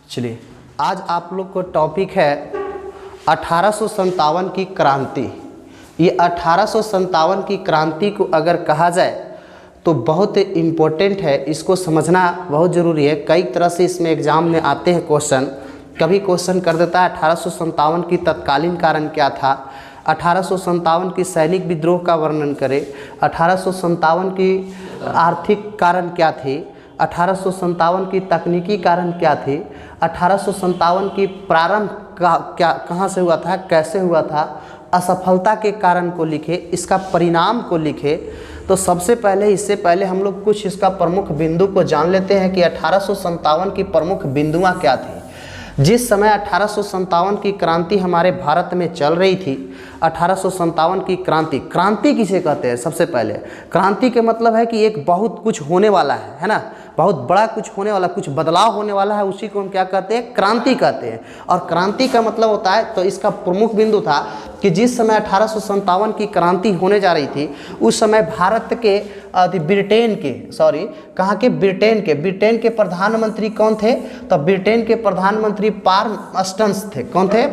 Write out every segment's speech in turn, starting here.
चलिए, आज आप लोग को टॉपिक है 1857 की क्रांति। ये 1857 की क्रांति को अगर कहा जाए तो बहुत इम्पोर्टेंट है, इसको समझना बहुत ज़रूरी है। कई तरह से इसमें एग्ज़ाम में आते हैं क्वेश्चन। कभी क्वेश्चन कर देता है 1857 की तत्कालीन कारण क्या था, 1857 की सैनिक विद्रोह का वर्णन करें, 1857 की आर्थिक कारण क्या थी, 1857 की तकनीकी कारण क्या थी, 1857 की प्रारंभ कहाँ से हुआ था, कैसे हुआ था, असफलता के कारण को लिखे, इसका परिणाम को लिखे। तो सबसे पहले इससे पहले हम लोग कुछ इसका प्रमुख बिंदु को जान लेते हैं कि 1857 की प्रमुख बिंदुआं क्या थी। जिस समय 1857 की क्रांति हमारे भारत में चल रही थी, 1857 की क्रांति किसे कहते हैं? सबसे पहले क्रांति के मतलब है कि एक बहुत कुछ होने वाला है ना, बहुत बड़ा कुछ होने वाला, कुछ बदलाव होने वाला है, उसी को हम क्या कहते हैं? क्रांति कहते हैं। और क्रांति का मतलब होता है, तो इसका प्रमुख बिंदु था कि जिस समय 1857 की क्रांति होने जा रही थी, उस समय भारत के ब्रिटेन के प्रधानमंत्री कौन थे? तो ब्रिटेन के प्रधानमंत्री पार्म अस्टन्स थे। कौन थे?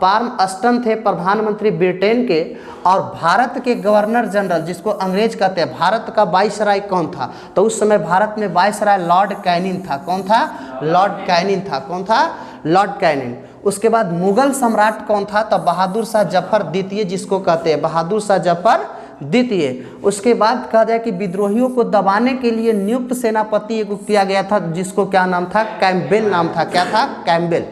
पार्म अस्टन थे प्रधानमंत्री ब्रिटेन के। और भारत के गवर्नर जनरल, जिसको अंग्रेज कहते हैं, भारत का वाइसराय कौन था? तो उस समय भारत में वाइसराय लॉर्ड कैनिंग था। कौन था? लॉर्ड कैनिंग था। कौन था? Lord Canning. उसके बाद मुगल सम्राट कौन था? तो बहादुर शाह जफर द्वितीय, जिसको कहते हैं बहादुर शाह जफर द्वितीय। उसके बाद कहा जाए कि विद्रोहियों को दबाने के लिए नियुक्त सेनापति को किया गया था, जिसको क्या नाम था? कैम्पबेल नाम था। क्या था? कैम्पबेल।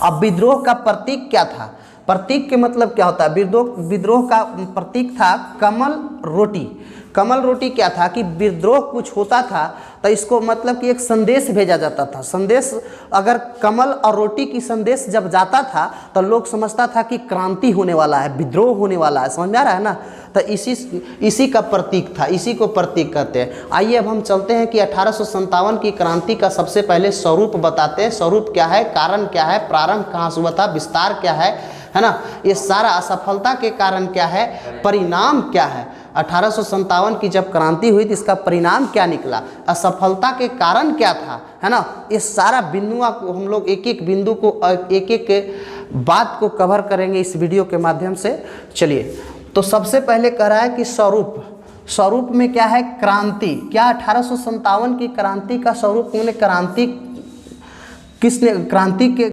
अब विद्रोह का प्रतीक क्या था? प्रतीक के मतलब क्या होता है? विद्रोह का प्रतीक था कमल रोटी। कमल रोटी क्या था कि विद्रोह कुछ होता था तो इसको मतलब कि एक संदेश भेजा जाता था। संदेश अगर कमल और रोटी की संदेश जब जाता था तो लोग समझता था कि क्रांति होने वाला है, विद्रोह होने वाला है। समझ में आ रहा है ना? तो इसी का प्रतीक था, इसी को प्रतीक कहते हैं। आइए अब हम चलते हैं कि 1857 की क्रांति का सबसे पहले स्वरूप बताते हैं। स्वरूप क्या है, कारण क्या है, प्रारंभ कहाँ से हुआ था, विस्तार क्या है ना, ये सारा, असफलता के कारण क्या है, परिणाम क्या है। 1857 की जब क्रांति हुई तो इसका परिणाम क्या निकला, असफलता के कारण क्या था, है ना। इस सारा बिंदुओं को हम लोग एक एक बिंदु को एक एक बात को कवर करेंगे इस वीडियो के माध्यम से। चलिए, तो सबसे पहले कह रहा है कि स्वरूप में क्या है? क्रांति। क्या 1857 की क्रांति का स्वरूप? क्रांति किसने, क्रांति के